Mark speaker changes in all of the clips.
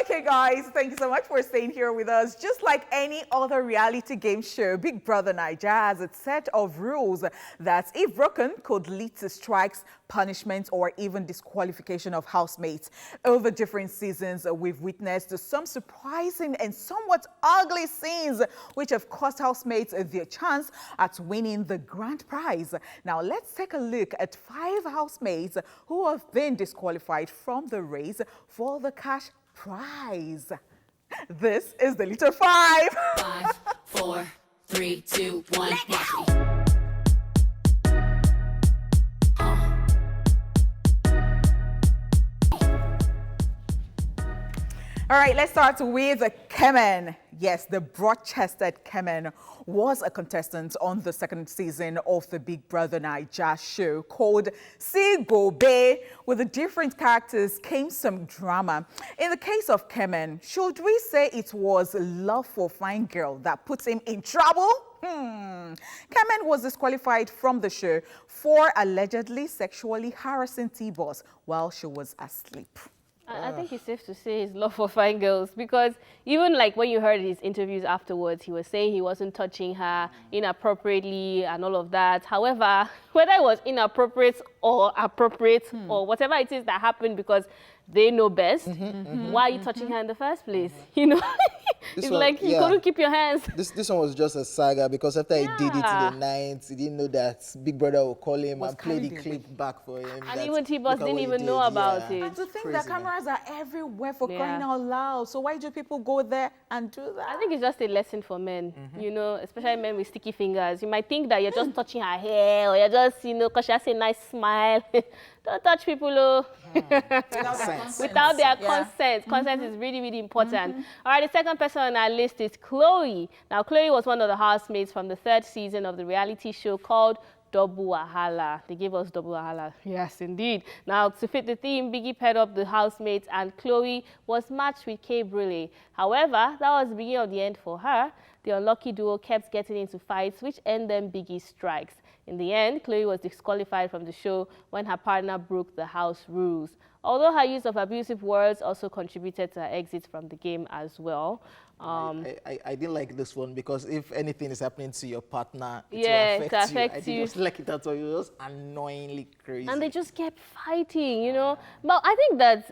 Speaker 1: Okay, guys, thank you so much for staying here with us. Just like any other reality game show, Big Brother Naija has a set of rules that, if broken, could lead to strikes, punishment, or even disqualification of housemates. Over different seasons, we've witnessed some surprising and somewhat ugly scenes which have cost housemates their chance at winning the grand prize. Now, let's take a look at 5 housemates who have been disqualified from the race for the cash prize. This is the Little 5.
Speaker 2: 5, 4, 3, 2, 1, watch me.
Speaker 1: All right, let's start with Kemen. Yes, the broad-chested Kemen was a contestant on the second season of the Big Brother Naija show called k.brule. With the different characters came some drama. In the case of Kemen, should we say it was love for fine girl that put him in trouble? Kemen was disqualified from the show for allegedly sexually harassing T-Boss while she was asleep.
Speaker 3: I think it's safe to say his love for fine girls, because even like when you heard his interviews afterwards, he was saying he wasn't touching her inappropriately and all of that. However, whether it was inappropriate or appropriate or whatever it is that happened, because they know best, why are you touching her in the first place? You know, it's one, like you couldn't keep your hands.
Speaker 4: This one was just a saga, because after he did it in the night, he didn't know that Big Brother would call him and play the clip back for him.
Speaker 3: And even T-Boss didn't even know about it.
Speaker 1: And to think that cameras are everywhere for crying out loud. So why do people go there and do that?
Speaker 3: I think it's just a lesson for men, you know, especially men with sticky fingers. You might think that you're just touching her hair, or you're just, you know, because she has a nice smile. Don't touch people without their consent. Consent is really, really important. All right, the second person on our list is Chloe. Now, Chloe was one of the housemates from the 3rd season of the reality show called Double Wahala. They gave us Double Wahala. Yes, indeed. Now, to fit the theme, Biggie paired up the housemates and Chloe was matched with k.brule. However, that was the beginning of the end for her. The unlucky duo kept getting into fights, which ended Biggie's strikes. In the end, Chloe was disqualified from the show when her partner broke the house rules. Although her use of abusive words also contributed to her exit from the game as well.
Speaker 4: I didn't like this one, because if anything is happening to your partner, it will affect you. I didn't just like it at all. It was annoyingly crazy.
Speaker 3: And they just kept fighting, you know. But I think that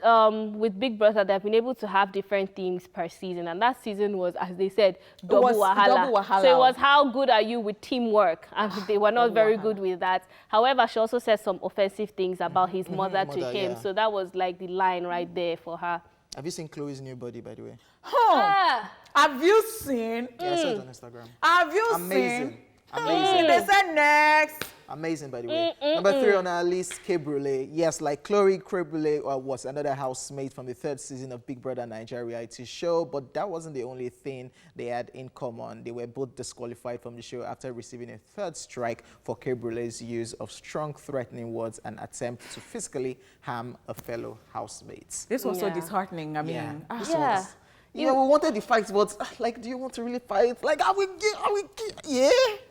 Speaker 3: with Big Brother, they've been able to have different themes per season. And that season was, as they said, double wahala. So it was, how good are you with teamwork? And they were not very good with that. However, she also said some offensive things about his mother to him. So that was like the line right there for her.
Speaker 4: Have you seen Chloe's new body, by the way?
Speaker 1: Have you seen?
Speaker 4: Yeah, I saw it on Instagram.
Speaker 1: Have you
Speaker 4: seen?
Speaker 1: Amazing. They said next.
Speaker 4: Amazing, by the way. Number 3 on our list, k.brule. Yes, like Chloe, k.brule was another housemate from the 3rd season of Big Brother Naija reality show, but that wasn't the only thing they had in common. They were both disqualified from the show after receiving a 3rd strike for k.brule's use of strong, threatening words and attempt to physically harm a fellow housemate.
Speaker 1: This was so disheartening. I mean,
Speaker 4: we wanted the fight, but like, do you want to really fight? Like, are we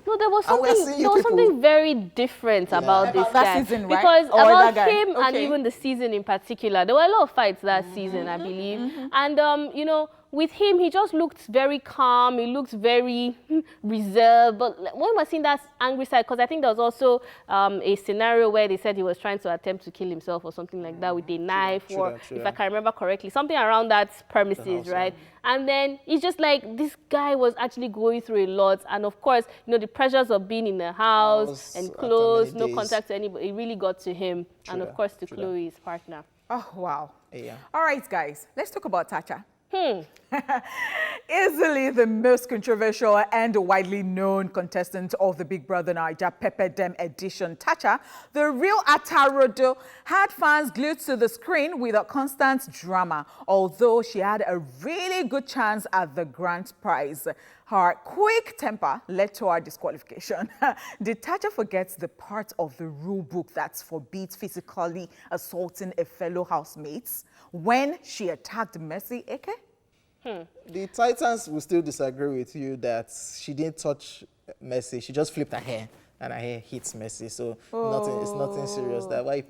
Speaker 3: No, there was something very different about this guy.
Speaker 1: Season, right?
Speaker 3: Because about him and even the season in particular, there were a lot of fights that season, I believe. And, you know, with him, he just looked very calm. He looked very reserved. But when we're seeing that angry side, because I think there was also a scenario where they said he was trying to attempt to kill himself or something like that with a knife, if I can remember correctly, something around that premises, right? And then it's just like this guy was actually going through a lot. And of course, you know, the pressures of being in the house and close, no contact to anybody, it really got to him. And of course, to Chloe, his partner.
Speaker 1: Oh, wow.
Speaker 4: Yeah.
Speaker 1: All right, guys, let's talk about Tatcha. Easily the most controversial and widely known contestant of the Big Brother Naija Pepper Dem edition, Tatcha, the real Atarodo, had fans glued to the screen with a constant drama, although she had a really good chance at the grand prize. Her quick temper led to her disqualification. Did Tatcha forget the part of the rule book that forbids physically assaulting a fellow housemate when she attacked Mercy Eke?
Speaker 4: The Titans will still disagree with you that she didn't touch Mercy. She just flipped her hair. and her hair hits Messi. So it's nothing serious. That why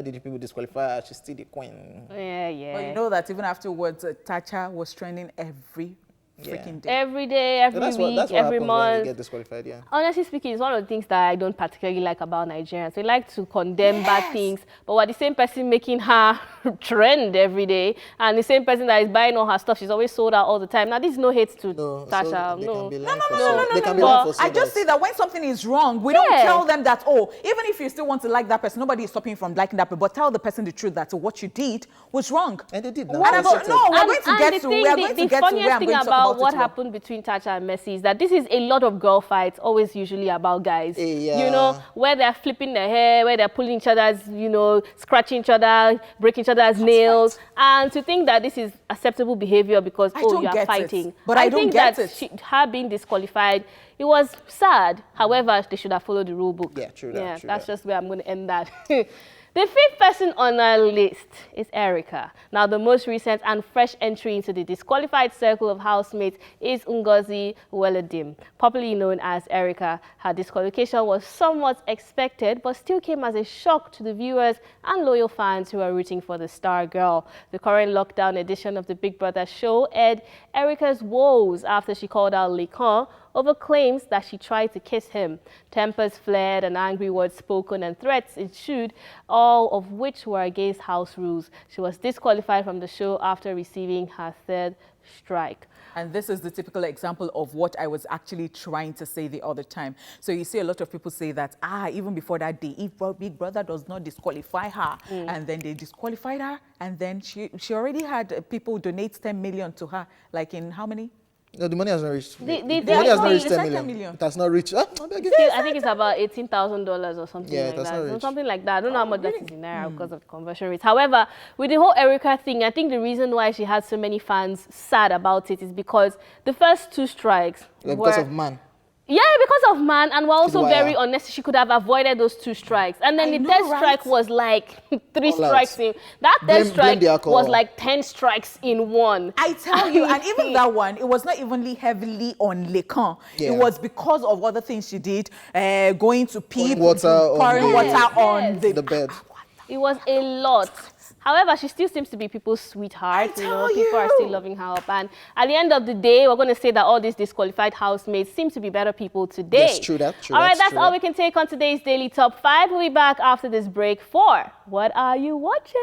Speaker 4: did people disqualify her? She's still the queen.
Speaker 3: Yeah.
Speaker 1: Well, you know that even afterwards, Tatcha was trending every freaking day.
Speaker 3: Every day, every week,
Speaker 4: that's what
Speaker 3: every
Speaker 4: happens
Speaker 3: month.
Speaker 4: when you get disqualified, yeah.
Speaker 3: Honestly speaking, it's one of the things that I don't particularly like about Nigerians. They like to condemn bad things, but we're the same person making her trend every day, and the same person that is buying all her stuff. She's always sold out all the time. Now, this is no hate to Tatcha.
Speaker 1: No. I just say that when something is wrong, we don't tell them that, oh, even if you still want to like that person, nobody is stopping you from liking that person, but tell the person the truth that what you did was wrong.
Speaker 4: And they did.
Speaker 1: We're going to get to where I'm going to talk about
Speaker 3: what happened between Tatcha and Messi is that this is a lot of girl fights, always usually about guys. You know, where they're flipping their hair, where they're pulling each other's, you know, scratching each other, breaking each other's nails. And to think that this is acceptable behavior because, you are fighting.
Speaker 1: But I don't get it.
Speaker 3: Her being disqualified, it was sad. However, they should have followed the rule book.
Speaker 4: Yeah, true that. True
Speaker 3: that's
Speaker 4: that.
Speaker 3: just where I'm going to end that. The fifth person on our list is Erica. Now, the most recent and fresh entry into the disqualified circle of housemates is Ngozi Weledim, popularly known as Erica. Her disqualification was somewhat expected, but still came as a shock to the viewers and loyal fans who are rooting for the star girl. The current lockdown edition of the Big Brother show aired Erica's woes after she called out Lekan over claims that she tried to kiss him. Tempers flared and angry words spoken and threats ensued, all of which were against house rules. She was disqualified from the show after receiving her third strike.
Speaker 1: And this is the typical example of what I was actually trying to say the other time. So you see a lot of people say that, even before that day, if Big Brother does not disqualify her, and then they disqualified her, and then she already had people donate 10 million to her, like in how many?
Speaker 4: No, the money has not reached.
Speaker 3: The
Speaker 4: money has not reached 10 million. It has not reached.
Speaker 3: I think it's about $18,000 or something like that. So something like that. I don't know how much that is in Naira because of the conversion rates. However, with the whole Erica thing, I think the reason why she had so many fans sad about it is because the first two strikes were
Speaker 4: because of man.
Speaker 3: Yeah, because of man, and we're also very unnecessary. She could have avoided those two strikes. And then the third strike was like 3 strikes in. That third strike was like 10 strikes in one.
Speaker 1: I tell you, and even that one, it was not evenly heavily on Lekan. It was because of other things she did, going to pee, pouring water on the bed.
Speaker 3: It was a lot. However, she still seems to be people's sweetheart. People are still loving her up. And at the end of the day, we're going to say that all these disqualified housemates seem to be better people today.
Speaker 4: Yes, true that.
Speaker 3: All right, that's all we can take on today's Daily Top 5. We'll be back after this break for What Are You Watching?